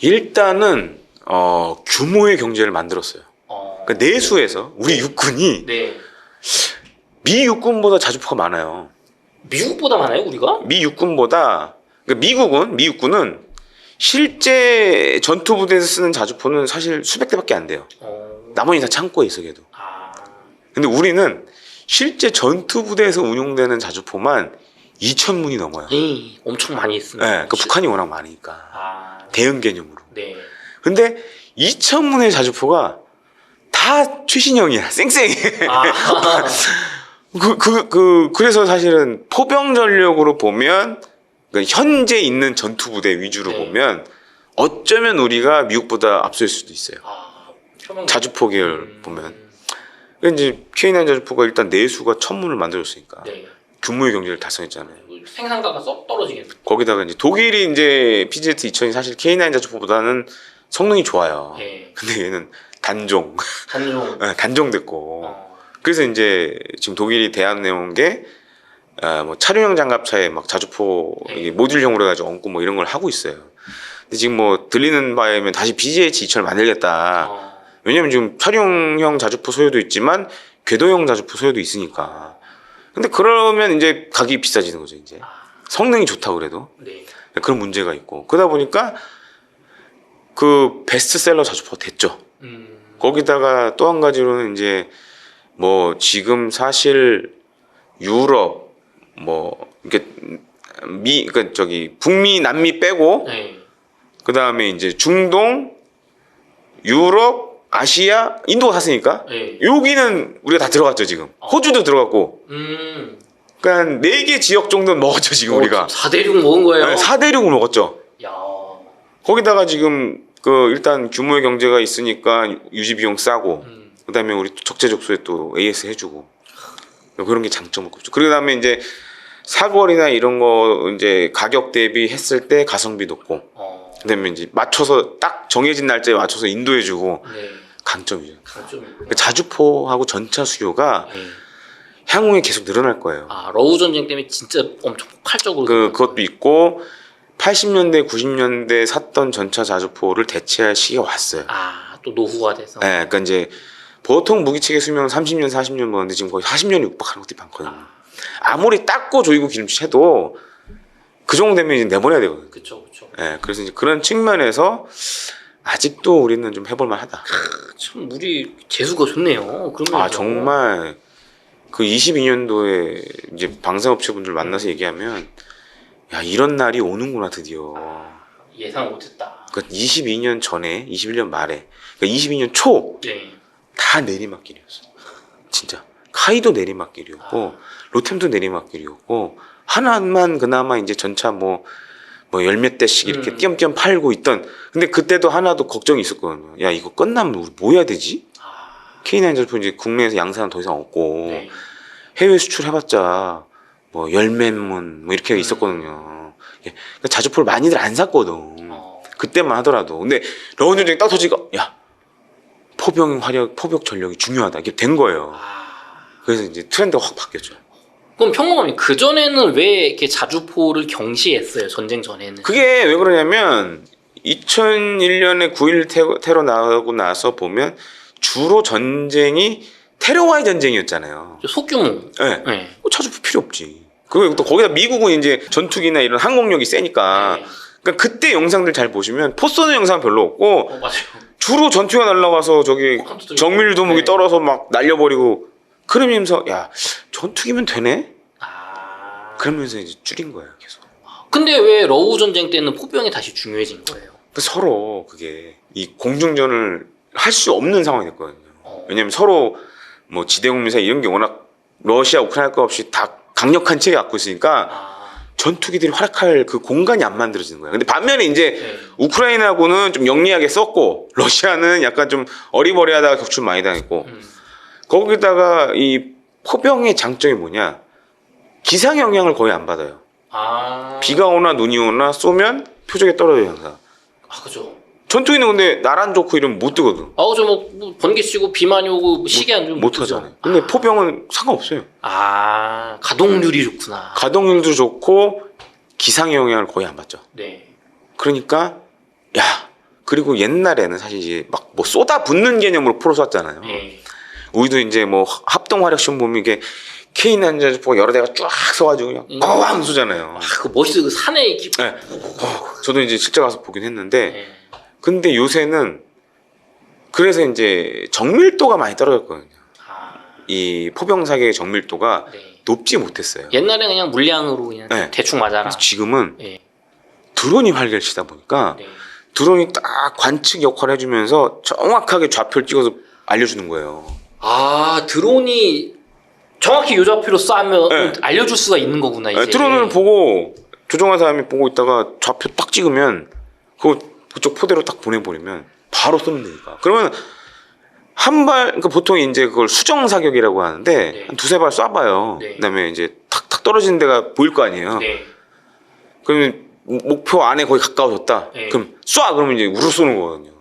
일단은 규모의 경제를 만들었어요. 그러니까 내수에서 우리 육군이 네. 미 육군보다 자주포가 많아요. 미국보다 많아요, 우리가? 미 육군보다 그러니까 미 육군은 실제 전투 부대에서 쓰는 자주포는 사실 수백 대밖에 안 돼요. 나머지 다 창고에 있어 걔도. 근데 우리는 실제 전투 부대에서 운용되는 자주포만 2,000문이 넘어요. 엄청 많이 있습니다. 네, 그러니까 북한이 워낙 많으니까 대응 개념으로. 네. 근데 2,000문의 자주포가 다 최신형이야. 쌩쌩해. 그래서 사실은 포병 전력으로 보면 그러니까 현재 있는 전투 부대 위주로 네. 보면 어쩌면 우리가 미국보다 앞설 수도 있어요. 자주포 계열 보면. 이제 K9 자주포가 일단 내수가 1,000문을 만들었으니까 네. 규모의 경제를 달성했잖아요. 생산가가 쏙 떨어지겠네. 거기다가 이제 독일이 이제 PZ-2000이 사실 K9 자주포보다는 성능이 좋아요. 네. 근데 얘는 단종. 단종. 네, 단종됐고. 그래서 이제 지금 독일이 대안해온 게 뭐 차량용 장갑차에 막 자주포 네. 모듈형으로 해가지고 얹고 뭐 이런 걸 하고 있어요. 근데 지금 뭐 들리는 바에 의하면 다시 BGH-2000을 만들겠다. 왜냐면 지금 차량용 자주포 소요도 있지만 궤도형 자주포 소요도 있으니까. 근데 그러면 이제 가격이 비싸지는 거죠, 이제. 성능이 좋다고 그래도. 네. 그런 문제가 있고. 그러다 보니까 그 베스트셀러 자주포가 됐죠. 거기다가 또 한 가지로는 이제 뭐 지금 사실 유럽 뭐 이렇게 그러니까 저기 북미 남미 빼고 네. 그다음에 이제 중동 유럽 아시아 인도가 샀으니까 네. 여기는 우리가 다 들어갔죠 지금. 호주도 들어갔고. 그러니까 4개 지역 정도는 먹었죠 지금 우리가. 4대륙 먹은 거예요? 네, 4대륙을 먹었죠. 야. 거기다가 지금 그 일단 규모의 경제가 있으니까 유지 비용 싸고 그다음에 우리 적재적소에 또 AS 해주고 그런 게 장점을 꼽죠. 그다음에 이제 사거리나 이런 거 이제 가격 대비 했을 때 가성비 높고 그다음에 이제 맞춰서 딱 정해진 날짜에 맞춰서 인도해주고 네. 강점이죠. 강점이구나. 자주포하고 전차 수요가 향후에 계속 늘어날 거예요. 러우 전쟁 때문에 진짜 엄청 폭발적으로 그것도 있고 80년대 90년대 샀던 전차 자주포를 대체할 시기가 왔어요. 또 노후가 돼서. 네, 그러니까 이제 보통 무기체계 수명은 30년 40년 보는데 지금 거의 40년이 육박하는 것들이 많거든요. 아무리 닦고 조이고 기름칠 해도 그 정도 되면 이제 내보내야 되거든요. 그렇죠. 네, 그래서 이제 그런 측면에서 아직도 우리는 좀 해볼만하다. 참 우리 재수가 좋네요. 그러면 정말 그 22년도에 이제 방산업체분들 만나서 얘기하면 야 이런 날이 오는구나 드디어. 예상 못했다. 그러니까 22년 전에 21년 말에 그러니까 22년 초 다 네. 내리막길이었어. 진짜 카이도 내리막길이었고 로템도 내리막길이었고 하나만 그나마 이제 전차 뭐 열 몇 대씩 이렇게 띄엄띄엄 팔고 있던. 근데 그때도 하나도 걱정이 있었거든요. 야 이거 끝나면 우리 뭐 해야 되지? K9 자주포 이제 국내에서 양산은 더 이상 없고 네. 해외 수출해봤자 뭐 열매문 뭐 이렇게 있었거든요. 그러니까 자주포를 많이들 안 샀거든. 그때만 하더라도. 근데 러운 전쟁이 딱 터지니까 야 포벽 전력이 중요하다. 이게 된 거예요. 그래서 이제 트렌드가 확 바뀌었죠. 그럼 평범하면 그 전에는 왜 이렇게 자주포를 경시했어요? 전쟁 전에는? 그게 왜 그러냐면 2001년에 9.11 테러 나오고 나서 보면 주로 전쟁이 테러와의 전쟁이었잖아요. 소규모. 네. 네. 자주포 필요 없지. 그리고 또 거기다 미국은 이제 전투기나 이런 항공력이 세니까. 네. 그러니까 그때 영상들 잘 보시면 포 쏘는 영상 별로 없고 맞아요. 주로 전투기가 날라가서 저기 정밀도무기 네. 떨어서 막 날려버리고 그러면서 야 전투기면 되네? 그러면서 이제 줄인 거예요 계속. 근데 왜 러우 전쟁 때는 포병이 다시 중요해진 거예요? 서로 그게 이 공중전을 할 수 없는 상황이 됐거든요. 왜냐면 서로 뭐 지대공 미사일 이런 게 워낙 러시아 우크라이나 거 없이 다 강력한 체계 갖고 있으니까 전투기들이 활약할 그 공간이 안 만들어지는 거예요. 근데 반면에 이제 우크라이나하고는 좀 영리하게 썼고 러시아는 약간 좀 어리버리하다가 격출 많이 당했고 거기다가 이 포병의 장점이 뭐냐? 기상 영향을 거의 안 받아요. 비가 오나 눈이 오나 쏘면 표적에 떨어져요 항상. 그죠. 전투기는 근데 날 안 좋고 이러면 못 뜨거든. 그죠. 뭐 번개 치고 비 많이 오고 시계 안 좋으면 못 하잖아요. 근데 포병은 상관없어요. 가동률이 좋구나. 가동률도 좋고 기상의 영향을 거의 안 받죠. 네. 그러니까 야 그리고 옛날에는 사실 이제 막 뭐 쏟아붓는 개념으로 포를 쐈잖아요. 예. 우리도 이제 뭐 합동 화력 시험 보면 이게 K9 자주포가 여러 대가 쫙 서가지고 그냥 꽝 쏘잖아요. 아, 그 멋있어. 그 산에 이렇게. 네. 저도 이제 실제 가서 보긴 했는데, 예. 근데 요새는 그래서 이제 정밀도가 많이 떨어졌거든요. 아, 이 포병 사격의 정밀도가 네. 높지 못했어요. 옛날에 그냥 물량으로 그냥 네. 대충 맞아라. 그래서 지금은 예. 드론이 활개치다 보니까 네. 드론이 딱 관측 역할을 해주면서 정확하게 좌표를 찍어서 알려주는 거예요. 아, 드론이 정확히 요 좌표로 쏴면 네. 알려줄 수가 있는 거구나 이제. 드론을 보고 조종한 사람이 보고 있다가 좌표 딱 찍으면 그쪽 포대로 딱 보내버리면 바로 쏘면 되니까. 그러면 한 발, 그러니까 보통 이제 그걸 수정 사격이라고 하는데 네. 한 두세 발 쏴봐요. 네. 그다음에 이제 탁탁 떨어지는 데가 보일 거 아니에요. 네. 그러면 목표 안에 거의 가까워졌다. 네. 그럼 쏴! 그러면 이제 우르 쏘는 거거든요.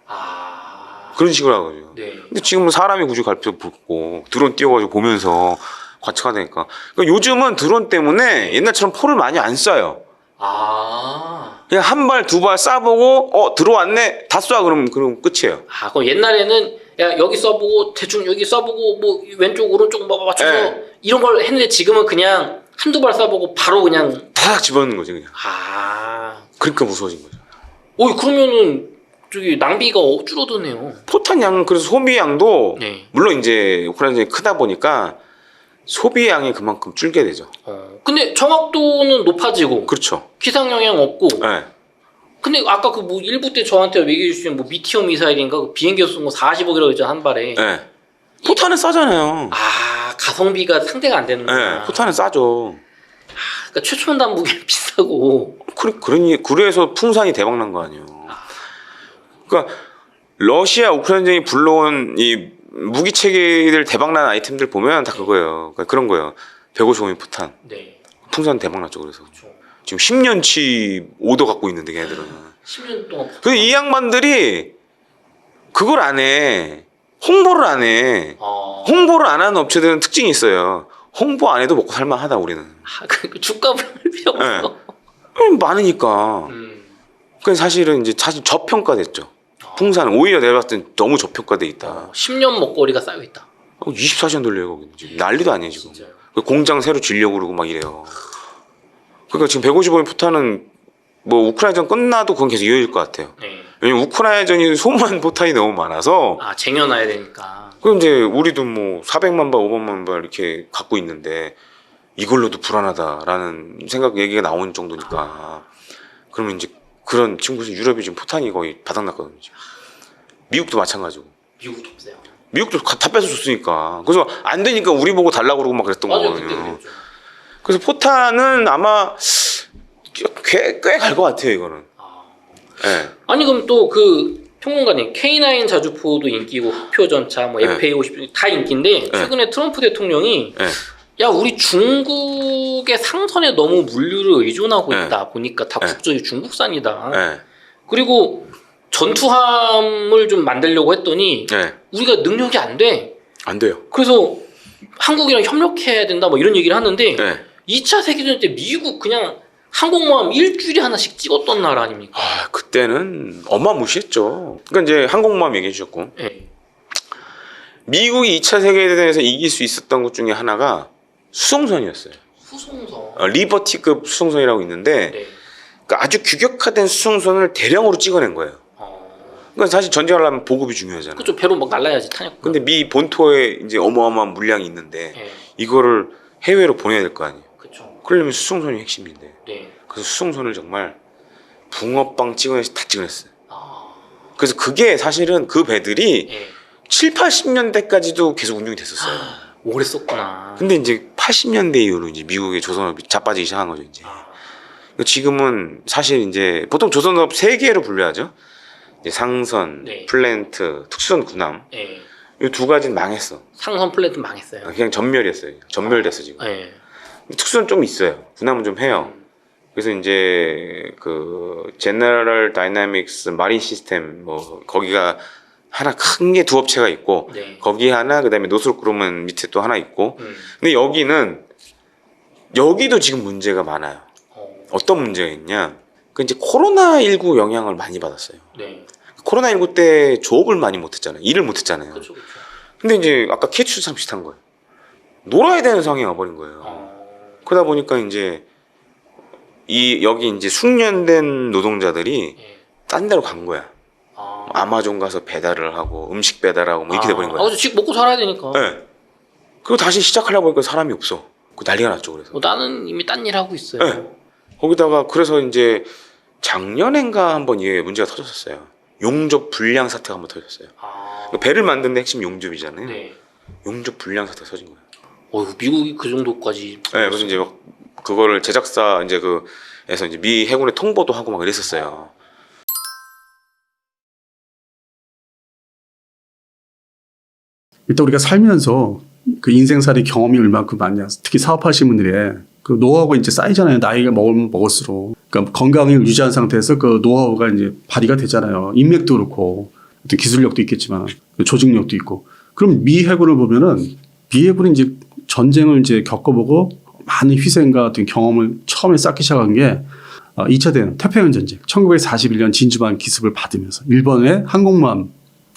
아. 그런 식으로 하거든요. 네. 근데 지금은 사람이 굳이 갈 필요 없고 드론 띄워가지고 보면서 관측하다니까. 그러니까 요즘은 드론 때문에 옛날처럼 포를 많이 안 쏴요. 아. 그냥 한 발, 두 발 쏴보고 들어왔네? 다 쏴! 그럼 끝이에요. 아, 그럼 옛날에는 야 여기 써보고 대충 여기 써보고 뭐 왼쪽 오른쪽 뭐 맞춰서 네. 이런 걸 했는데 지금은 그냥 한두 발 쏴보고 바로 그냥. 다 집어넣는 거지 그냥. 아. 그러니까 무서워진 거죠. 그러면은 저기 낭비가 줄어드네요. 포탄 양, 그래서 소비 양도 네. 물론 이제 우크라이나전이 크다 보니까 소비 양이 그만큼 줄게 되죠. 근데 정확도는 높아지고 그렇죠. 기상 영향 없고. 네. 근데 아까 그 뭐 일부 때 저한테 얘기해 주신 뭐 미티어 미사일인가 그 비행기에서 쏜 거 40억이라고 했잖아 한 발에. 네. 포탄은 싸잖아요. 아, 가성비가 상대가 안 되는구나. 네. 포탄은 싸죠. 그러니까 최첨단 무기 비싸고. 그래서 풍산이 대박 난 거 아니에요. 그러니까 러시아 우크라이나전이 불러온 이 무기 체계들 대박 난 아이템들 보면 다 그거예요. 그러니까 그런 거예요. 155mm 포탄. 네. 풍산 대박 났죠. 그래서 그렇죠. 지금 10년치 오더 갖고 있는데 걔네들은. 10년 동안. 근데 이 양반들이 그걸 안 해. 홍보를 안 해. 홍보를 안 하는 업체들은 특징이 있어요. 홍보 안 해도 먹고 살만하다 우리는. 그 주가를 할 필요 없어. 많으니까. 그 사실은 저평가됐죠. 풍산은 오히려 내가 봤을 땐 너무 저평가돼 있다. 10년 먹거리가 쌓여 있다. 24시간 돌려요 거기는 지금. 난리도 아니에요 지금. 진짜요. 공장 새로 지려고 그러고 막 이래요. 그러니까 지금 155mm 포탄은 뭐 우크라이나전 끝나도 그건 계속 이어질 것 같아요. 네. 왜냐면 우크라이나전이 소모한 포탄이 너무 많아서. 아, 쟁여놔야 되니까. 그럼 이제 우리도 뭐 400만 발, 500만 발 이렇게 갖고 있는데 이걸로도 불안하다라는 얘기가 나오는 정도니까. 그러면 이제 그런 친구들 유럽이 지금 포탄이 거의 바닥났거든요. 지금. 미국도 마찬가지고. 미국도 없어요. 미국도 다 뺏어 줬으니까. 그래서 안 되니까 우리 보고 달라고 그러고 막 그랬던 맞아요, 그때 거거든요. 그랬죠. 그래서 포탄은 아마 꽤 갈 것 같아요, 이거는. 네. 아니 그럼 또 그 평론가님 K9 자주포도 인기고 흑표 전차 뭐 네. FA50 다 인기인데 최근에 트럼프 대통령이 네. 야 우리 중국의 상선에 너무 물류를 의존하고 네. 있다 보니까 다 네. 국적이 중국산이다. 네. 그리고 전투함을 좀 만들려고 했더니 네. 우리가 능력이 안 돼. 안 돼요. 그래서 한국이랑 협력해야 된다 뭐 이런 얘기를 하는데 네. 2차 세계대전 때 미국 그냥 항공모함 일주일에 하나씩 찍었던 나라 아닙니까? 아, 그때는 어마무시했죠. 그러니까 이제 항공모함 얘기해 주셨고. 네. 미국이 2차 세계대전에서 이길 수 있었던 것 중에 하나가 수송선이었어요. 수송선. 리버티급 수송선이라고 있는데 네. 그러니까 아주 규격화된 수송선을 대량으로 찍어낸 거예요. 그러니까 사실 전쟁을 하면 보급이 중요하잖아요. 그쪽 배로 막 날라야지 타니까. 근데 미 본토에 이제 어마어마한 물량이 있는데 네. 이거를 해외로 보내야 될 거 아니에요. 그렇죠. 그러려면 수송선이 핵심인데. 네. 그래서 수송선을 정말 붕어빵 찍어내서 다 찍어냈어요. 아. 그래서 그게 사실은 그 배들이 예. 7, 80년대까지도 계속 운용이 됐었어요. 오래 썼구나. 근데 이제 80년대 이후로 이제 미국의 조선업이 자빠지기 시작한 거죠, 이제. 아. 지금은 사실 이제 보통 조선업 3개로 분류하죠. 이제 상선, 네. 플랜트, 특수선 군함. 예. 이 두 가지는 망했어. 상선 플랫은 망했어요. 그냥 전멸이었어요. 전멸됐어 지금. 예. 특수선 좀 있어요. 군함은 좀 해요. 그래서 이제 그 제너럴 다이나믹스 마린 시스템 뭐 거기가 하나 큰 게 두 업체가 있고 네. 거기 하나 그다음에 노스그루먼 밑에 또 하나 있고 음. 근데 여기도 지금 문제가 많아요. 어떤 문제가 있냐? 그 이제 코로나19 영향을 많이 받았어요. 네. 코로나19 때 조업을 많이 못했잖아요. 일을 못했잖아요. 그렇죠, 그렇죠. 근데 이제 아까 KH처럼 비슷한 거예요. 놀아야 되는 상황이 와버린 거예요. 그러다 보니까 이제 여기 이제 숙련된 노동자들이 예. 딴 데로 간 거야. 아, 아마존 가서 배달을 하고 음식 배달하고 뭐 이렇게 돼버린 거야. 그렇죠. 집 먹고 살아야 되니까. 네. 그리고 다시 시작하려고 하니까 사람이 없어. 그 난리가 났죠. 그래서. 나는 이미 딴 일 하고 있어요. 네. 거기다가 그래서 이제 작년엔가 한번 이게 문제가 터졌었어요. 용접 불량 사태가 한번 터졌어요. 배를 만드는 핵심 용접이잖아요. 네. 용접 불량 사태가 터진 거예요. 미국이 그 정도까지. 네, 그래서 이제 막 그거를 제작사 이제 그에서 이제 미 해군에 통보도 하고 막 이랬었어요. 일단 우리가 살면서 그 인생살이 경험이 얼마큼 많냐. 특히 사업하시는 분들의 그 노하우가 이제 쌓이잖아요. 나이가 먹으면 먹을수록. 그러니까 건강을 유지한 상태에서 그 노하우가 이제 발휘가 되잖아요. 인맥도 그렇고 어떤 기술력도 있겠지만 조직력도 있고. 그럼 미 해군을 보면은 미 해군이 이제 전쟁을 이제 겪어보고 많은 희생과 어떤 경험을 처음에 쌓기 시작한 게 2차 대전 태평양 전쟁 1941년 진주만 기습을 받으면서 일본의 항공모함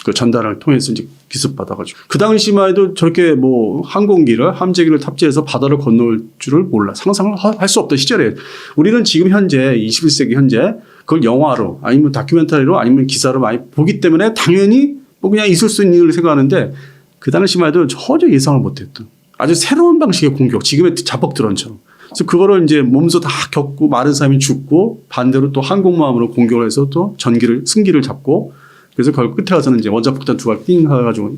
그 전달을 통해서 이제 기습 받아가지고 그 당시만 해도 저렇게 뭐 항공기를 함재기를 탑재해서 바다를 건널 줄을 몰라 상상을 할 수 없던 시절에 우리는 지금 현재 21세기 현재 그걸 영화로 아니면 다큐멘터리로 아니면 기사로 많이 보기 때문에 당연히 뭐 그냥 있을 수 있는 일을 생각하는데 그 당시만 해도 전혀 예상을 못했던 아주 새로운 방식의 공격 지금의 자뻑 드론처럼 그래서 그거를 이제 몸소 다 겪고 많은 사람이 죽고 반대로 또 항공모함으로 공격을 해서 또 승기를 잡고 그래서 결국 끝에 가서는 이제 원자폭탄 2발 띵 해가지고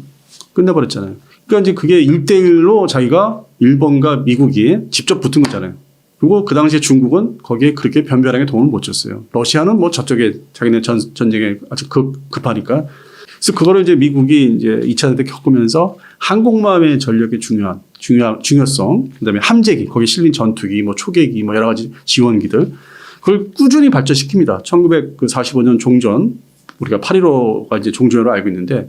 끝내버렸잖아요. 그러니까 이제 그게 1대1로 자기가 일본과 미국이 직접 붙은 거잖아요. 그리고 그 당시에 중국은 거기에 그렇게 변별하게 도움을 못 줬어요. 러시아는 뭐 저쪽에 자기네 전쟁에 아주 급하니까. 그래서 그거를 이제 미국이 이제 2차 대전 때 겪으면서 항공모함의 전력의 중요성, 그다음에 함재기, 거기 실린 전투기, 뭐 초계기, 뭐 여러 가지 지원기들 그걸 꾸준히 발전시킵니다. 1945년 종전 우리가 8.15가 이제 종전으로 알고 있는데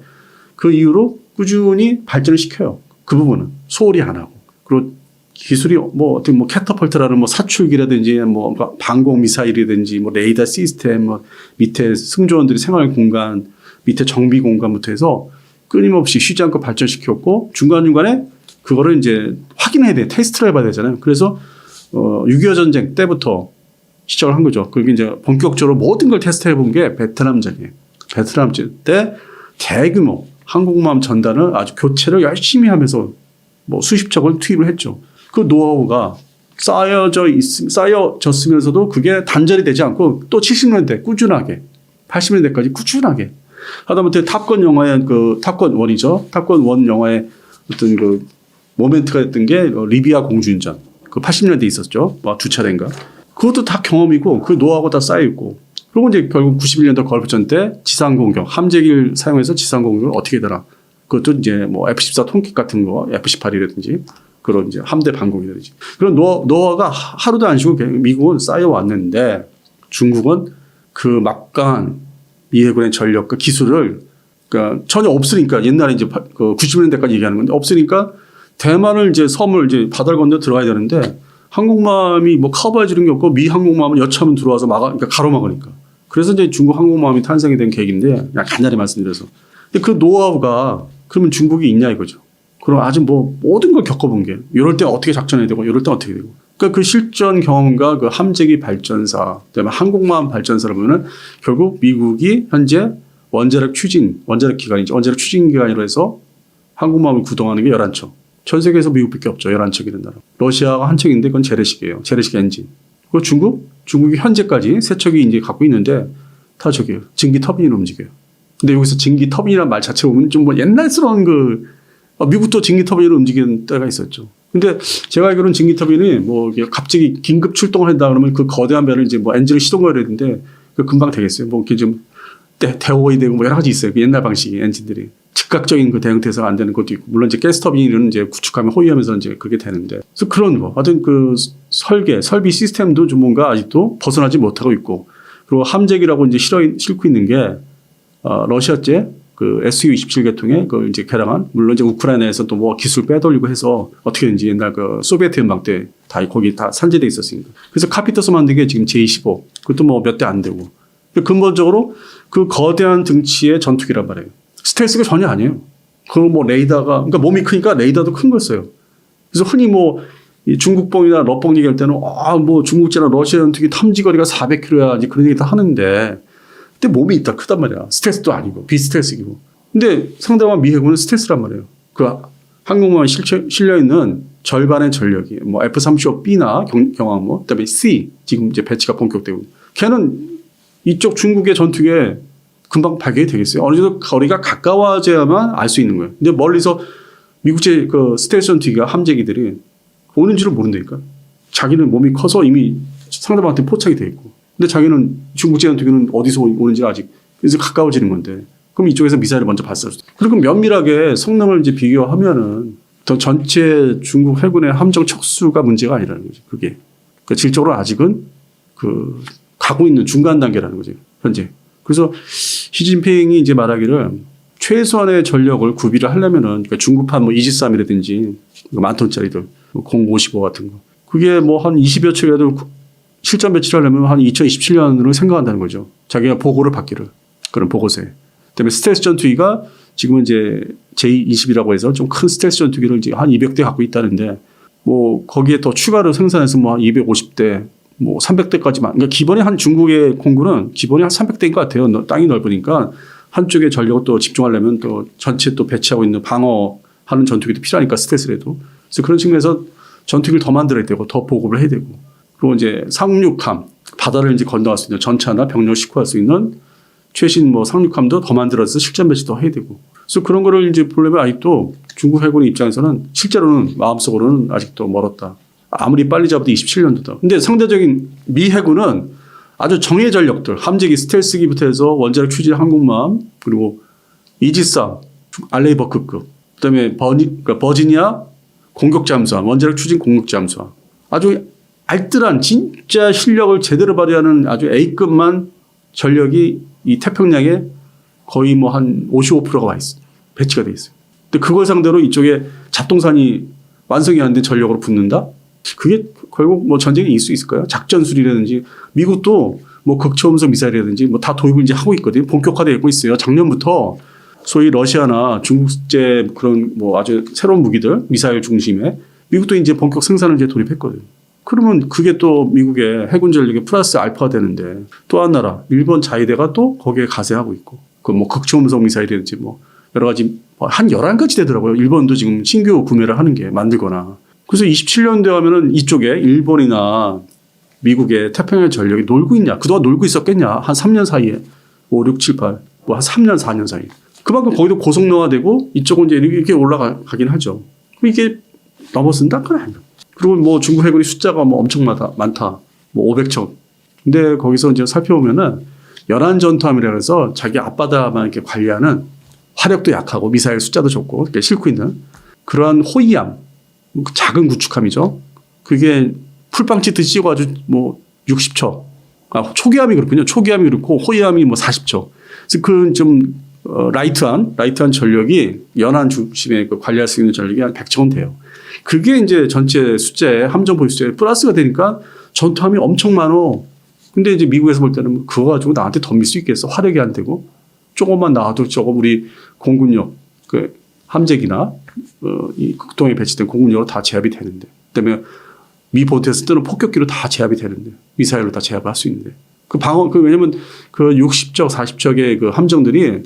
그 이후로 꾸준히 발전을 시켜요. 그 부분은 소홀히 안 하고 그리고 기술이 뭐 어떤 뭐 캐터펄트라는 뭐 사출기라든지 뭐 방공 미사일이든지 뭐 레이더 시스템 뭐 밑에 승조원들이 생활 공간 밑에 정비 공간부터 해서 끊임없이 쉬지 않고 발전시켰고 중간중간에 그거를 이제 확인해야 돼. 테스트를 해봐야 되잖아요. 그래서 6.25 전쟁 때부터 시작을 한 거죠. 그리고 이제 본격적으로 모든 걸 테스트해 본 게 베트남전이에요. 베트남전 때 대규모 항공모함 전단을 아주 교체를 열심히 하면서 뭐 수십 척을 투입을 했죠. 그 노하우가 쌓여졌으면서도 그게 단절이 되지 않고 또 70년대 꾸준하게 80년대까지 꾸준하게 하다못해 탑건 영화의 그 탑건 1이죠. 탑건 1 영화의 어떤 그 모멘트가 됐던 게 리비아 공주운전 그 80년대 있었죠. 뭐 두 차례인가. 그것도 다 경험이고 그 노하우가 다 쌓여있고 그리고 이제 결국 91년도 걸프전 때 지상공격 함재기를 사용해서 지상공격을 어떻게 되나 그것도 이제 뭐 F-14 통킥 같은 거 F-18이라든지 그런 이제 함대 방공이라든지 그런 노하우가 하루도 안 쉬고 미국은 쌓여왔는데 중국은 그 막강한 미 해군의 전력과 기술을 그러니까 전혀 없으니까 옛날에 이제 그 90년대까지 얘기하는 건데 없으니까 대만을 이제 섬을 이제 바다를 건너 들어가야 되는데 항공모함이 뭐 커버해 주는 게 없고 미 항공모함은 여차하면 들어와서 그러니까 가로막으니까. 그래서 이제 중국 항공모함이 탄생이 된 계기인데 그냥 간단히 말씀드려서. 근데 그 노하우가 그러면 중국이 있냐 이거죠. 그럼 아주 뭐 모든 걸 겪어본 게 이럴 때 어떻게 작전해야 되고 이럴 때 어떻게 되고. 그러니까 그 실전 경험과 그 함재기 발전사, 그다음에 항공모함 발전사를 보면은 결국 미국이 현재 원자력 추진 기관으로 해서 항공모함을 구동하는 게 11척. 전 세계에서 미국밖에 없죠. 11척이라는 나라. 러시아가 한 척인데 그건 재래식이에요. 재래식 엔진. 그리고 중국이 현재까지 3척이 이제 갖고 있는데 다 저기요. 증기 터빈으로 움직여요. 근데 여기서 증기 터빈이라는 말 자체를 보면 좀 뭐 옛날스러운 미국도 증기 터빈으로 움직이는 때가 있었죠. 근데 제가 알기로는 증기 터빈이 뭐 갑자기 긴급 출동을 한다 그러면 그 거대한 배를 이제 뭐 엔진을 시동을 해야 되는데 그 금방 되겠어요. 뭐 이렇게 좀 데워야 되고 뭐 여러 가지 있어요. 그 옛날 방식의 엔진들이. 즉각적인 그 대응 태세가 안 되는 것도 있고, 물론 이제 가스터빈은 이제 구축하면 호위하면서 이제 그게 되는데. 그래서 그런 거. 하여튼 그 설비 시스템도 좀 뭔가 아직도 벗어나지 못하고 있고, 그리고 함재기라고 이제 싣고 있는 게, 러시아제 그 SU-27 계통의 그 이제 개량한, 물론 이제 우크라이나에서 또 뭐 기술 빼돌리고 해서 어떻게든지 옛날 그 소비에트 연방 때 다 거기 다 산재돼 있었으니까. 그래서 카피터스 만든 게 지금 J-15. 그것도 뭐 몇 대 안 되고. 근본적으로 그 거대한 등치의 전투기란 말이에요. 스텔스가 전혀 아니에요. 그 뭐 레이더가, 그러니까 몸이 크니까 레이더도 큰 걸 써요. 그래서 흔히 뭐 이 중국봉이나 러봉 얘기할 때는 뭐 중국제나 러시아 전투기 탐지거리가 400km야 이제 그런 얘기 다 하는데, 근데 몸이 있다 크단 말이야. 스텔스도 아니고 비스텔스기고. 근데 상대방 미 해군은 스텔스란 말이에요. 그 항공모함에 실려 있는 절반의 전력이 뭐 F-35B나 경항모, 그다음에 C 지금 이제 배치가 본격되고, 걔는 이쪽 중국의 전투기에 금방 발견이 되겠어요. 어느 정도 거리가 가까워져야만 알 수 있는 거예요. 근데 멀리서 미국제 그 스텔스 전투기가 함재기들이 오는 줄을 모른다니까. 자기는 몸이 커서 이미 상대방한테 포착이 돼 있고, 근데 자기는 중국제 전투기는 어디서 오는지 아직 그래서 가까워지는 건데, 그럼 이쪽에서 미사일을 먼저 봤을 수도. 그리고 면밀하게 성능을 이제 비교하면은 더 전체 중국 해군의 함정 척수가 문제가 아니라는 거죠. 그게 그러니까 질적으로 아직은 그 가고 있는 중간 단계라는 거죠. 현재. 그래서 시진핑이 이제 말하기를 최소한의 전력을 구비를 하려면은, 그러니까 중국판 뭐 이지스함이라든지 만 톤짜리들, 뭐 055 같은 거, 그게 뭐 한 20여 척이라도 실전 배치를 하려면 한 2027년으로 생각한다는 거죠. 자기가 보고를 받기를, 그런 보고서에. 그다음에 스텔스 전투기가 지금은 이제 J-20이라고 해서 좀 큰 스텔스 전투기를 이제 한 200대 갖고 있다는데, 뭐 거기에 더 추가로 생산해서 뭐 한 250대, 뭐 300대까지만. 그러니까 기본이 한 중국의 공군은 기본이 한 300대인 것 같아요. 땅이 넓으니까 한쪽에 전력을 또 집중하려면 또 전체 또 배치하고 있는 방어하는 전투기도 필요하니까, 스텔스라도. 그래서 그런 측면에서 전투기를 더 만들어야 되고 더 보급을 해야 되고, 그리고 이제 상륙함, 바다를 이제 건너갈 수 있는 전차나 병력을 싣고 갈 수 있는 최신 뭐 상륙함도 더 만들어서 실전 배치도 해야 되고. 그래서 그런 거를 이제 보려면 아직도 중국 해군의 입장에서는 실제로는 마음속으로는 아직도 멀었다. 아무리 빨리 잡아도 27년도다. 근데 상대적인 미 해군은 아주 정예 전력들, 함재기, 스텔스기부터 해서 원자력 추진 항공모함, 그리고 이지스함, 알레이버크급, 그다음에 버지니아 공격 잠수함, 원자력 추진 공격 잠수함, 아주 알뜰한 진짜 실력을 제대로 발휘하는 아주 A급만 전력이 이 태평양에 거의 뭐 한 55%가 와 있어요. 배치가 돼 있어요. 근데 그걸 상대로 이쪽에 잡동산이 완성이 안 된 전력으로 붙는다? 그게 결국 뭐 전쟁이 이길 수 있을까요? 작전술이라든지, 미국도 뭐 극초음속 미사일이라든지 뭐 다 도입을 이제 하고 있거든요. 본격화되고 있어요. 작년부터 소위 러시아나 중국제 그런 뭐 아주 새로운 무기들, 미사일 중심에 미국도 이제 본격 생산을 이제 돌입했거든요. 그러면 그게 또 미국의 해군 전력의 플러스 알파가 되는데, 또 한 나라 일본 자위대가 또 거기에 가세하고 있고, 그 뭐 극초음속 미사일이라든지 뭐 여러 가지 한 11가지 되더라고요. 일본도 지금 신규 구매를 하는 게 만들거나. 그래서 27년 되면은 이쪽에 일본이나 미국의 태평양 전력이 놀고 있냐? 그동안 놀고 있었겠냐? 한 3년 사이에 5, 6, 7, 8, 뭐 한 3년, 4년 사이에. 그만큼 거기도 고성능화되고 이쪽은 이제 이렇게 올라가긴 하죠. 그럼 이게 넘어선다? 그건 아니에요. 그리고 뭐 중국 해군이 숫자가 뭐 엄청 많다. 뭐 500척. 근데 거기서 이제 살펴보면은 연안 전투함이라 해서 자기 앞바다만 이렇게 관리하는, 화력도 약하고 미사일 숫자도 적고 이렇게 싣고 있는 그러한 호위함, 작은 구축함이죠. 그게 풀빵 치듯이 찌고 아주 뭐 60척. 초기함이 그렇군요. 초기함이 그렇고 호위함이 뭐 40척. 그래서 그 좀 라이트한 전력이 연안 중심에 관리할 수 있는 전력이 한 100척은 돼요. 그게 이제 전체 숫자에, 함정 보유 숫자에 플러스가 되니까 전투함이 엄청 많어. 근데 이제 미국에서 볼 때는 그거 가지고 나한테 덤빌 수 있겠어. 화력이 안 되고. 조금만 나와도 저거 우리 공군력, 그 함재기나 이 극동에 배치된 공군력으로 다 제압이 되는데. 그다음에 미 보트에서 뜨는 폭격기로 다 제압이 되는데. 미사일로 다 제압할 수 있는데. 왜냐면 그 60척, 40척의 그 함정들이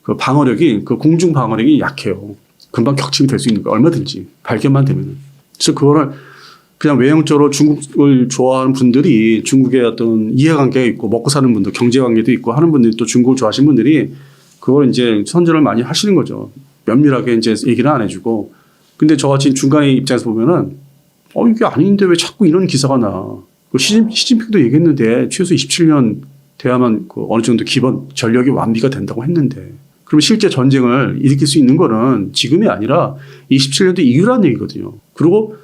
그 방어력이, 그 공중 방어력이 약해요. 금방 격침이 될 수 있는 거 얼마든지 발견만 되면. 그래서 그거를 그냥 외형적으로 중국을 좋아하는 분들이, 중국의 어떤 이해관계가 있고 먹고 사는 분들, 경제관계도 있고 하는 분들이, 또 중국을 좋아하시는 분들이 그걸 이제 선전을 많이 하시는 거죠. 면밀하게 이제 얘기를 안 해주고. 근데 저같이 중간에 입장에서 보면은 이게 아닌데 왜 자꾸 이런 기사가 나. 시진핑도 얘기했는데 최소 27년 돼야만 그 어느 정도 기본 전력이 완비가 된다고 했는데, 그럼 실제 전쟁을 일으킬 수 있는 거는 지금이 아니라 27년도 이후라는 얘기거든요. 그리고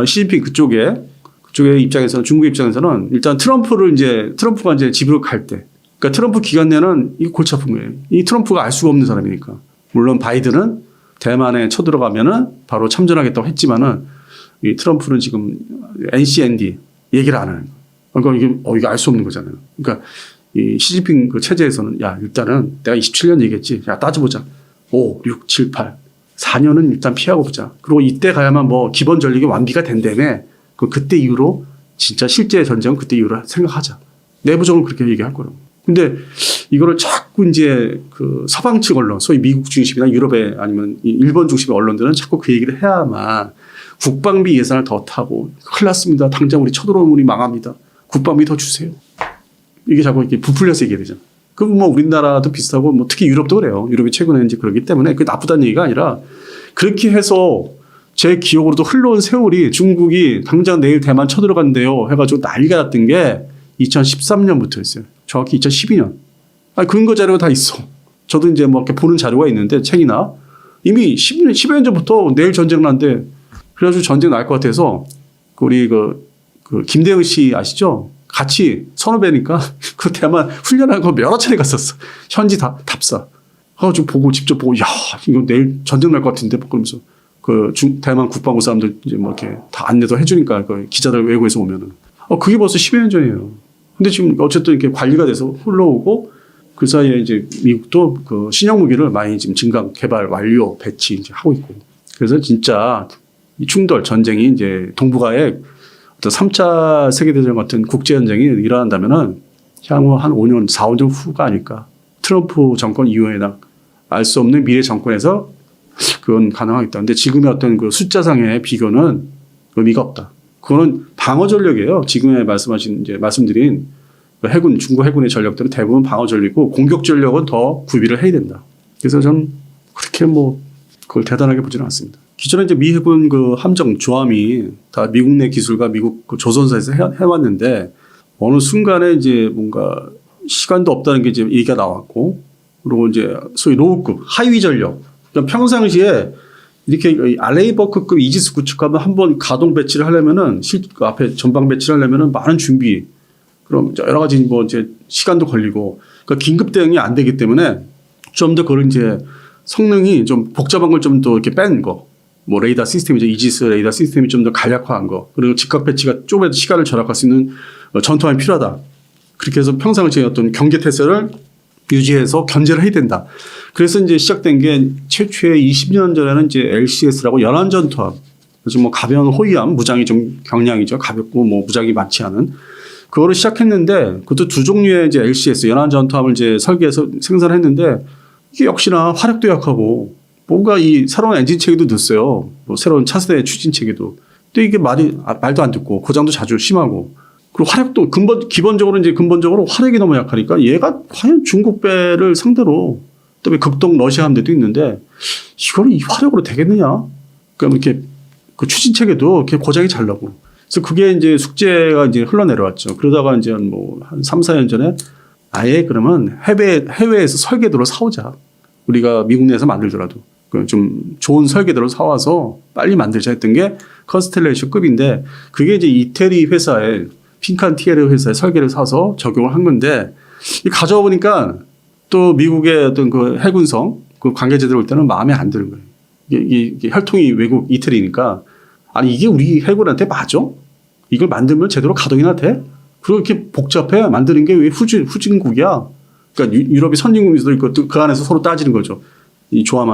시진핑 그쪽의 입장에서는, 중국 입장에서는 일단 트럼프가 이제 집으로 갈 때, 그러니까 트럼프 기간 내는 이거 골치 아픈 거예요. 이 트럼프가 알 수가 없는 사람이니까. 물론 바이든은 대만에 쳐들어가면은 바로 참전하겠다고 했지만은, 이 트럼프는 지금 NCND 얘기를 안 하는 거예요. 그러니까 이게 알 수 없는 거잖아요. 그러니까 이 시진핑 그 체제에서는 야 일단은 내가 27년 얘기했지. 야 따져보자. 5, 6, 7, 8. 4년은 일단 피하고 보자. 그리고 이때 가야만 뭐 기본 전력이 완비가 된다며. 그때 이후로 진짜 실제 전쟁은 그때 이후로 생각하자. 내부적으로 그렇게 얘기할 거라고. 근데 이거를 자꾸 이제 그 서방 측 언론, 소위 미국 중심이나 유럽의 아니면 일본 중심의 언론들은 자꾸 그 얘기를 해야만 국방비 예산을 더 타고 큰일 났습니다. 당장 우리 쳐들어오면 우리 망합니다. 국방비 더 주세요. 이게 자꾸 이렇게 부풀려서 얘기해야 되잖아. 그럼 뭐 우리나라도 비슷하고 뭐 특히 유럽도 그래요. 유럽이 최근에 이제 그러기 때문에 그게 나쁘다는 얘기가 아니라 그렇게 해서 제 기억으로도 흘러온 세월이 중국이 당장 내일 대만 쳐들어간대요 해가지고 난리가 났던 게 2013년부터였어요. 정확히 2012년. 아니, 근거 자료가 다 있어. 저도 이제 뭐 이렇게 보는 자료가 있는데 책이나 이미 10여 년 전부터 내일 전쟁 난대. 그래가지고 전쟁 날 것 같아서 우리 그 김대영 씨 아시죠? 같이 선후배니까 그 대만 훈련한 거 여러 차례 갔었어. 현지 답사. 그래가지고 보고 직접 보고 야 이거 내일 전쟁 날 것 같은데 그러면서 대만 국방부 사람들 이제 뭐 이렇게 다 안내도 해주니까 그 기자들 외국에서 오면은 그게 벌써 10여 년 전이에요. 근데 지금 어쨌든 이렇게 관리가 돼서 흘러오고 그 사이에 이제 미국도 그 신형 무기를 많이 지금 증강 개발 완료 배치 이제 하고 있고 그래서 진짜 이 충돌 전쟁이 이제 동북아에 어떤 3차 세계대전 같은 국제전쟁이 일어난다면은 향후 한 5년, 4, 5년 후가 아닐까. 트럼프 정권 이후에나 알 수 없는 미래 정권에서 그건 가능하겠다. 근데 지금의 어떤 그 숫자상의 비교는 의미가 없다. 그거는 방어 전력이에요. 지금에 말씀드린 해군, 중국 해군의 전력들은 대부분 방어 전력이고 공격 전력은 더 구비를 해야 된다. 그래서 저는 그렇게 뭐 그걸 대단하게 보지는 않습니다. 기존에 이제 미 해군 그 함정 조함이 다 미국 내 기술과 미국 그 조선사에서 해왔는데 어느 순간에 이제 뭔가 시간도 없다는 게 이제 얘기가 나왔고 그리고 이제 소위 로우급 하위 전력 그러니까 평상시에 이렇게 알레이버크급 이지스 구축하면 한번 가동 배치를 하려면은 그 앞에 전방 배치를 하려면은 많은 준비 그럼 여러 가지 뭐 이제 시간도 걸리고 그러니까 긴급 대응이 안 되기 때문에 좀 더 그런 이제 성능이 좀 복잡한 걸 좀 더 이렇게 뺀 거. 뭐 레이더 시스템이죠. 이지스 레이더 시스템이 좀 더 간략화한 거. 그리고 즉각 배치가 조금이라도 시간을 절약할 수 있는 전투함이 필요하다. 그렇게 해서 평상시에 어떤 경계 태세를 유지해서 견제를 해야 된다. 그래서 이제 시작된 게 최초의 20년 전에는 이제 LCS라고 연안 전투함. 그래서 뭐 가벼운 호위함, 무장이 좀 경량이죠. 가볍고 뭐 무장이 많지 않은. 그거를 시작했는데 그것도 두 종류의 이제 LCS 연안 전투함을 이제 설계해서 생산했는데 이게 역시나 화력도 약하고 뭔가 이 새로운 엔진 체계도 늦어요. 뭐 새로운 차세대 추진 체계도. 근데 이게 말도 안 듣고 고장도 자주 심하고 그리고 화력도 근본적으로 화력이 너무 약하니까 얘가 과연 중국 배를 상대로 또 극동 러시아 함대도 있는데 이걸 이 화력으로 되겠느냐? 그러면 이렇게 그 추진 체계도 이렇게 고장이 잘 나고. 그래서 그게 이제 숙제가 이제 흘러내려왔죠. 그러다가 이제 뭐 한 3, 4년 전에 아예 그러면 해외에서 설계도를 사오자. 우리가 미국 내에서 만들더라도. 좀 좋은 설계도를 사와서 빨리 만들자 했던 게 컨스텔레이션급인데 그게 이제 이태리 회사에 핑칸티에르 회사의 설계를 사서 적용을 한 건데 가져와 보니까 또 미국의 어떤 그 해군성 그 관계자들 올 때는 마음에 안 드는 거예요. 이게 혈통이 외국 이태리니까 아니 이게 우리 해군한테 맞아? 이걸 만들면 제대로 가동이나 돼? 그리고 이렇게 복잡해 만드는 게 왜 후진국이야? 그러니까 유럽이 선진국에서도 있고 그 안에서 서로 따지는 거죠. 이 조합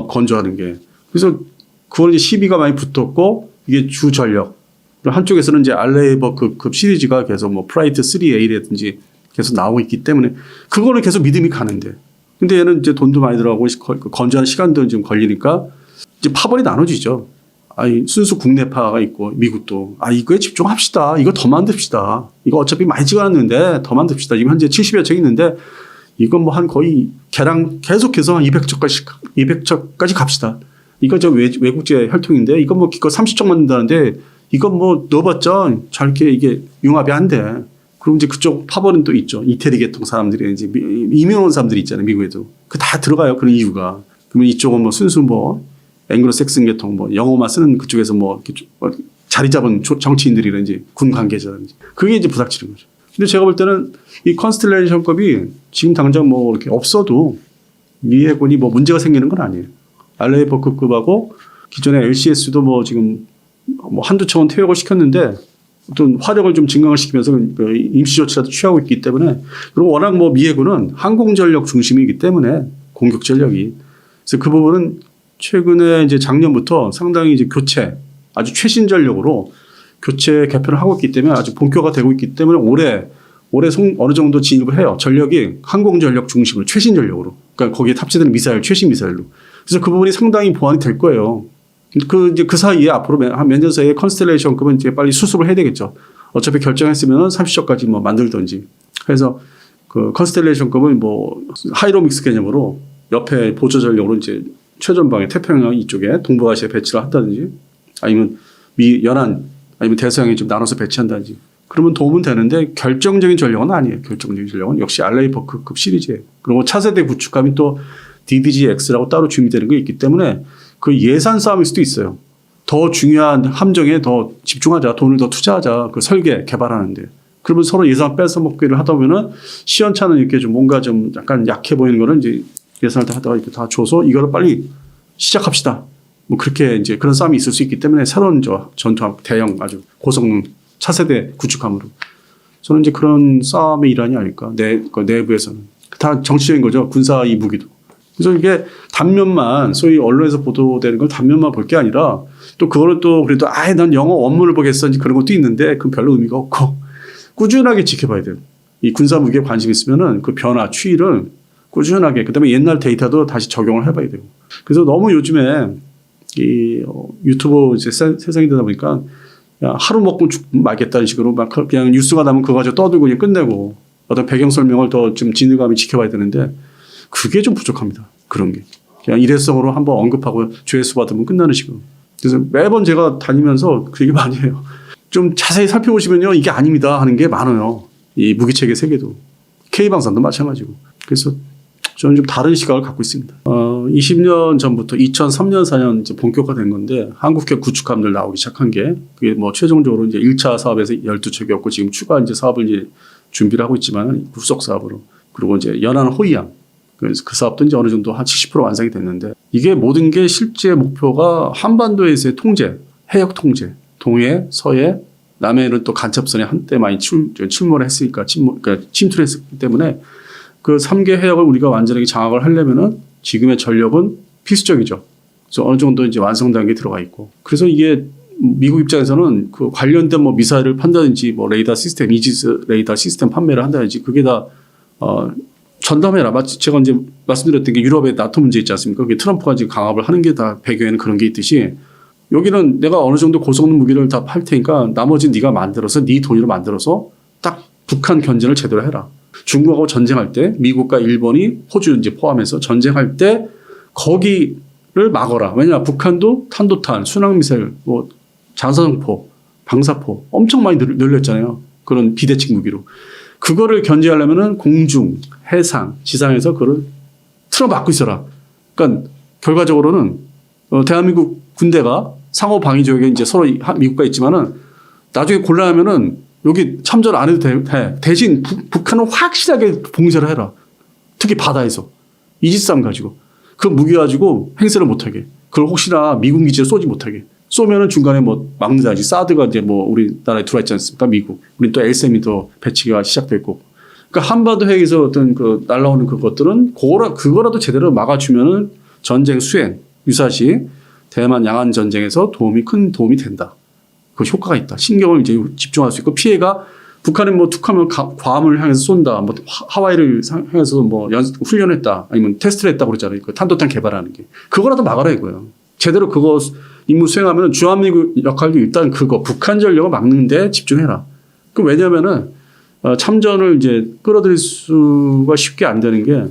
건조하는 게. 그래서 그걸 이제 시비가 많이 붙었고 이게 주 전력. 한쪽에서는 이제 알레이버급 시리즈가 계속 뭐 프라이트 3A라든지 계속 나오고 있기 때문에 그거는 계속 믿음이 가는데. 근데 얘는 이제 돈도 많이 들어가고 건조하는 시간도 좀 걸리니까 이제 파벌이 나눠지죠. 아니 순수 국내파가 있고 미국도 이거에 집중합시다. 이거 더 만듭시다. 이거 어차피 많이 찍어놨는데 더 만듭시다. 지금 현재 70여 척 있는데 이건 뭐 한 거의 개랑 계속해서 한 200척까지 갑시다. 이거 저 외국제 혈통인데 이거 뭐 기껏 30척 만든다는데 이건 뭐 넣어봤자 저렇게 이게 융합이 안 돼. 그럼 이제 그쪽 파벌은 또 있죠. 이태리 계통 사람들이 이제 이민 온 사람들이 있잖아요. 미국에도. 그 다 들어가요. 그런 이유가. 그러면 이쪽은 뭐 순수 뭐 앵글로색슨 계통 뭐 영어만 쓰는 그쪽에서 뭐 자리 잡은 정치인들이라든지 군 관계자라든지 그게 이제 부닥치는 거죠. 근데 제가 볼 때는 이 컨스텔레이션급이 지금 당장 뭐 이렇게 없어도 미 해군이 뭐 문제가 생기는 건 아니에요. 알레이버급하고 기존의 LCS도 뭐 지금 뭐 한두 척은 퇴역을 시켰는데 어떤 화력을 좀 증강시키면서 그 임시 조치라도 취하고 있기 때문에 그리고 워낙 뭐 미 해군은 항공전력 중심이기 때문에 공격 전력이 그래서 그 부분은 최근에 이제 작년부터 상당히 이제 교체 아주 최신 전력으로 교체 개편을 하고 있기 때문에 아주 본격화되고 있기 때문에 올해 어느 정도 진입을 해요. 전력이 항공전력 중심으로 최신 전력으로. 그러니까 거기에 탑재되는 미사일 최신 미사일로. 그래서 그 부분이 상당히 보완이 될 거예요. 그 사이에 앞으로 한 몇 년 사이에 컨스텔레이션급은 이제 빨리 수습을 해야 되겠죠. 어차피 결정했으면 30척까지 뭐 만들던지. 그래서 그 컨스텔레이션급은 뭐 하이로믹스 개념으로 옆에 보조 전력으로 이제 최전방에 태평양 이쪽에 동북아시아에 배치를 한다든지 아니면 연안 아니면 대서양에 좀 나눠서 배치한다든지 그러면 도움은 되는데 결정적인 전력은 아니에요. 결정적인 전력은 역시 알레이버크급 시리즈예요. 그리고 차세대 구축함이 또 DDG-X라고 따로 준비되는 게 있기 때문에 그 예산 싸움일 수도 있어요. 더 중요한 함정에 더 집중하자. 돈을 더 투자하자. 그 설계 개발하는데. 그러면 서로 예산 뺏어 먹기를 하다 보면은 시원찮은 이렇게 좀 뭔가 좀 약간 약해 보이는 거는 이제 예산을 다 하다가 이렇게 다 줘서 이거를 빨리 시작합시다. 뭐 그렇게 이제 그런 싸움이 있을 수 있기 때문에 새로운 전투함 대형 아주 고성능 차세대 구축함으로 저는 이제 그런 싸움의 일환이 아닐까. 그 내부에서는 다 정치적인 거죠. 군사 이 무기도. 그래서 이게 단면만 소위 언론에서 보도되는 걸 단면만 볼 게 아니라 또 그거를 또 그래도 난 영어 원문을 보겠어 그런 것도 있는데 그건 별로 의미가 없고 꾸준하게 지켜봐야 돼요. 이 군사 무기에 관심 있으면은 그 변화 추이를 꾸준하게 그다음에 옛날 데이터도 다시 적용을 해봐야 되고. 그래서 너무 요즘에 이 유튜브 이제 세상이 되다 보니까 야, 하루 먹고 말겠다는 식으로 막 그냥 뉴스가 나면 그거 가지고 떠들고 그냥 끝내고 어떤 배경 설명을 더 좀 진실감이 지켜봐야 되는데 그게 좀 부족합니다. 그런 게. 그냥 일회성으로 한번 언급하고 조회수 받으면 끝나는 식으로. 그래서 매번 제가 다니면서 그 얘기 많이 해요. 좀 자세히 살펴보시면요. 이게 아닙니다 하는 게 많아요. 이 무기체계 세계도. K방산도 마찬가지고. 그래서 저는 좀 다른 시각을 갖고 있습니다. 20년 전부터 2003년, 4년 이제 본격화된 건데 한국형 구축함들 나오기 시작한 게 그게 뭐 최종적으로 이제 1차 사업에서 12척이었고 지금 추가 이제 사업을 이제 준비를 하고 있지만 후속 사업으로. 그리고 이제 연안 호위함. 그래서 그 사업도 이제 어느 정도 한 70% 완성이 됐는데 이게 모든 게 실제 목표가 한반도에서의 통제, 해역 통제, 동해, 서해, 남해는 또 간첩선에 한때 많이 침몰을 했으니까 그러니까 침투를 했기 때문에 그 3개 해역을 우리가 완전하게 장악을 하려면은 지금의 전력은 필수적이죠. 그래서 어느 정도 이제 완성 단계에 들어가 있고. 그래서 이게 미국 입장에서는 그 관련된 뭐 미사일을 판다든지 뭐 레이더 시스템, 이지스 레이더 시스템 판매를 한다든지 그게 다 전담해라. 마치 제가 이제 말씀드렸던 게 유럽의 나토 문제 있지 않습니까? 그게 트럼프가 지금 강압을 하는 게 다 배경에는 그런 게 있듯이 여기는 내가 어느 정도 고성능 무기를 다 팔 테니까 나머지 네가 만들어서 네 돈으로 만들어서 딱 북한 견제를 제대로 해라. 중국하고 전쟁할 때 미국과 일본이 호주 이제 포함해서 전쟁할 때 거기를 막어라. 왜냐 북한도 탄도탄, 순항미사일, 뭐 자산포, 방사포 엄청 많이 늘렸잖아요. 그런 비대칭 무기로. 그거를 견제하려면은 공중, 해상, 지상에서 그걸 틀어막고 있어라. 그러니까 결과적으로는 대한민국 군대가 상호 방위 지역에 이제 서로 미국과 있지만은 나중에 곤란하면은 여기 참전 안 해도 돼. 대신 북한은 확실하게 봉쇄를 해라. 특히 바다에서. 이지스함 가지고. 그 무기 가지고 행세를 못하게. 그걸 혹시나 미군 기지에 쏘지 못하게. 쏘면은 중간에 뭐 막는다지. 사드가 이제 뭐 우리나라에 들어와 있지 않습니까? 미국. 우리 또 LSM이 또 배치가 시작됐고. 그러니까 한반도 해역에서 어떤 그 날라오는 그것들은 그거라도 제대로 막아주면은 전쟁 수행, 유사시 대만 양안 전쟁에서 큰 도움이 된다. 그 효과가 있다. 신경을 이제 집중할 수 있고 피해가 북한은 뭐 툭하면 괌을 향해서 쏜다. 뭐 하와이를 향해서 뭐 훈련했다. 아니면 테스트를 했다고 그러잖아요. 그 탄도탄 개발하는 게. 그거라도 막아라 이거예요. 제대로 그거 임무 수행하면 주한미국 역할도 일단 그거 북한 전력을 막는 데 집중해라. 그 왜냐면은 참전을 이제 끌어들일 수가 쉽게 안 되는 게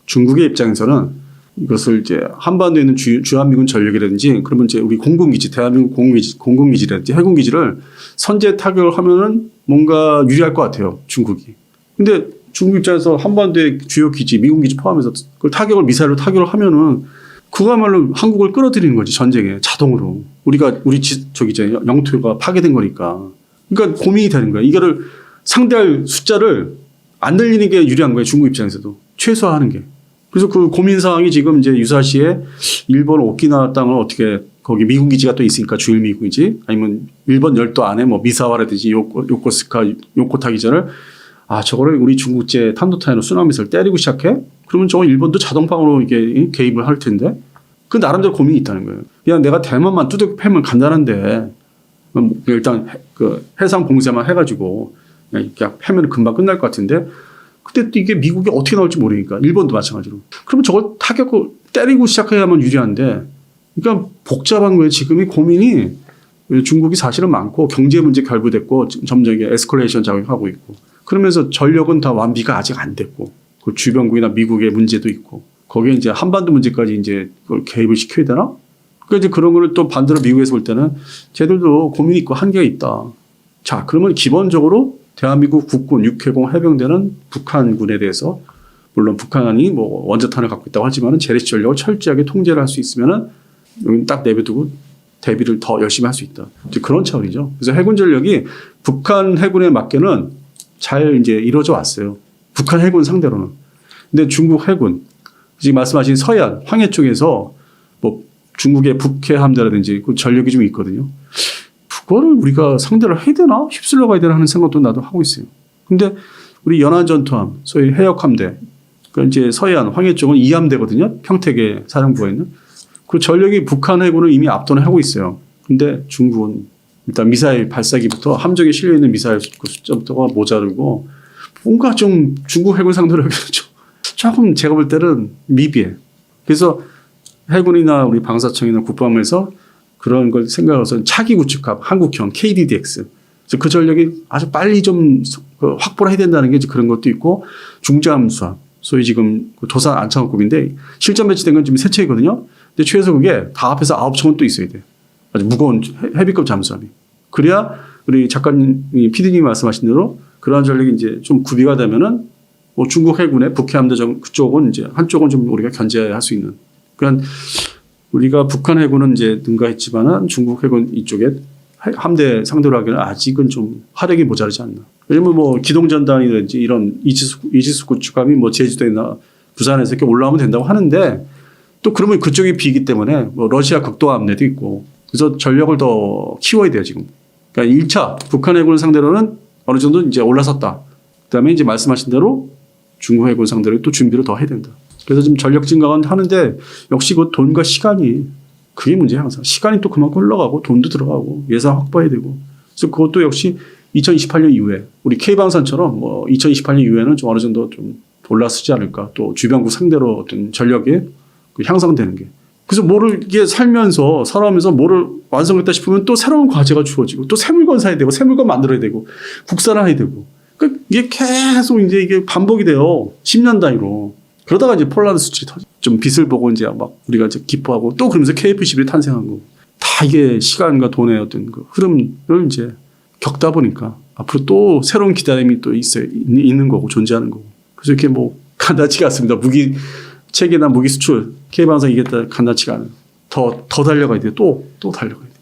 중국의 입장에서는 이것을 이제 한반도에 있는 주한미군 전력이라든지 그러면 이제 우리 공군기지, 대한민국 공군기지라든지 해군기지를 선제 타격을 하면은 뭔가 유리할 것 같아요. 중국이. 근데 중국 입장에서 한반도의 주요 기지, 미군기지 포함해서 그걸 미사일로 타격을 하면은 그거야말로 한국을 끌어들이는 거지, 전쟁에. 자동으로. 우리 영토가 파괴된 거니까. 그러니까 고민이 되는 거야. 이거를 상대할 숫자를 안 늘리는 게 유리한 거예요. 중국 입장에서도. 최소화하는 게. 그래서 그 고민 사항이 지금 이제 유사시에 일본 오키나와 땅을 어떻게 거기 미군 기지가 또 있으니까 주일 미군 기지 아니면 일본 열도 안에 뭐 미사와라든지 요코스카 요코타 기전을 저거를 우리 중국제 탄도탄으로 순환미사를 때리고 시작해? 그러면 저거 일본도 자동방어로 이게 개입을 할 텐데 그 나름대로 고민이 있다는 거예요. 그냥 내가 대만만 두둑 패면 간단한데 일단 그 해상 봉쇄만 해가지고 그냥 패면 금방 끝날 것 같은데 그때 또 이게 미국이 어떻게 나올지 모르니까 일본도 마찬가지로. 그러면 저걸 타격을 때리고 시작해야만 유리한데 그러니까 복잡한 거예요. 지금이 고민이 중국이 사실은 많고 경제 문제 결부됐고 점점 이게 에스컬레이션 작용하고 있고 그러면서 전력은 다 완비가 아직 안 됐고 그 주변국이나 미국의 문제도 있고 거기에 이제 한반도 문제까지 이제 그걸 개입을 시켜야 되나? 그러니까 이제 그런 거를 또 반대로 미국에서 볼 때는 쟤들도 고민이 있고 한계가 있다. 자, 그러면 기본적으로 대한민국 국군, 육해공, 해병대는 북한군에 대해서 물론 북한이 뭐 원자탄을 갖고 있다고 하지만은 재래식 전력을 철저하게 통제를 할 수 있으면은 여기는 딱 내비두고 대비를 더 열심히 할 수 있다. 이제 그런 차원이죠. 그래서 해군 전력이 북한 해군에 맞게는 잘 이제 이루어져 왔어요. 북한 해군 상대로는. 근데 중국 해군 지금 말씀하신 서해안, 황해 쪽에서 뭐 중국의 북해 함대라든지 그 전력이 좀 있거든요. 그거를 우리가 상대를 해야 되나? 휩쓸러 가야 되나 하는 생각도 나도 하고 있어요. 근데 우리 연안전투함, 소위 해역함대, 그러니까 이제 서해안, 황해 쪽은 이함대거든요. 평택에 사령부가 있는. 그 전력이 북한 해군을 이미 압도는 하고 있어요. 근데 중국은 일단 미사일 발사기부터 함정에 실려있는 미사일 그 숫자부터가 모자르고 뭔가 좀 중국 해군 상대로 조금 제가 볼 때는 미비해. 그래서 해군이나 우리 방사청이나 국방부에서 그런 걸 생각해서 차기 구축함, 한국형, KDDX. 그 전력이 아주 빨리 좀 확보를 해야 된다는 게 이제 그런 것도 있고 중잠수함. 소위 지금 도산 안창호급인데 실전 배치된 건 지금 세 척이거든요. 근데 최소 그게 다 합해서 9척은 또 있어야 돼. 아주 무거운 헤비급 잠수함이. 그래야 우리 작가님이 PD님이 말씀하신 대로 그러한 전력이 이제 좀 구비가 되면은 뭐 중국 해군의 북해 함대 그쪽은 이제 한쪽은 좀 우리가 견제할 수 있는. 그러니까 우리가 북한 해군은 이제 능가했지만은 중국 해군 이쪽에 함대 상대로 하기는 아직은 좀 화력이 모자르지 않나. 왜냐면 뭐 기동전단이든지 이런 이지스 구축함이 뭐 제주도나 부산에서 이렇게 올라오면 된다고 하는데 또 그러면 그쪽이 비기 때문에 뭐 러시아 극도화 함대도 있고 그래서 전력을 더 키워야 돼요 지금. 그러니까 1차 북한 해군을 상대로는 어느 정도 이제 올라섰다. 그다음에 이제 말씀하신 대로 중국 해군 상대로 또 준비를 더 해야 된다. 그래서 지금 전력 증강은 하는데 역시 그 돈과 시간이 그게 문제야 항상. 시간이 또 그만큼 흘러가고 돈도 들어가고 예산 확보해야 되고. 그래서 그것도 역시 2028년 이후에 우리 K방산처럼 뭐 2028년 이후에는 좀 어느 정도 좀 올라서지 않을까. 또 주변국 상대로 어떤 전력이 향상되는 게. 그래서 뭐를 이게 살아가면서 뭐를 완성했다 싶으면 또 새로운 과제가 주어지고 또 새 물건 사야 되고 새 물건 만들어야 되고 국산화해야 되고. 그러니까 이게 계속 이제 이게 반복이 돼요. 10년 단위로. 그러다가 이제 폴란드 수출이 터져. 좀 빛을 보고 이제 막 우리가 이제 기뻐하고 또 그러면서 KF-11이 탄생한 거고. 다 이게 시간과 돈의 어떤 그 흐름을 이제 겪다 보니까 앞으로 또 새로운 기다림이 또 있는 거고 존재하는 거고. 그래서 이렇게 뭐 간단치가 않습니다. 무기 체계나 무기 수출 K방산 이겼다 간단치가 않아요. 더 달려가야 돼요. 또 달려가야 돼요.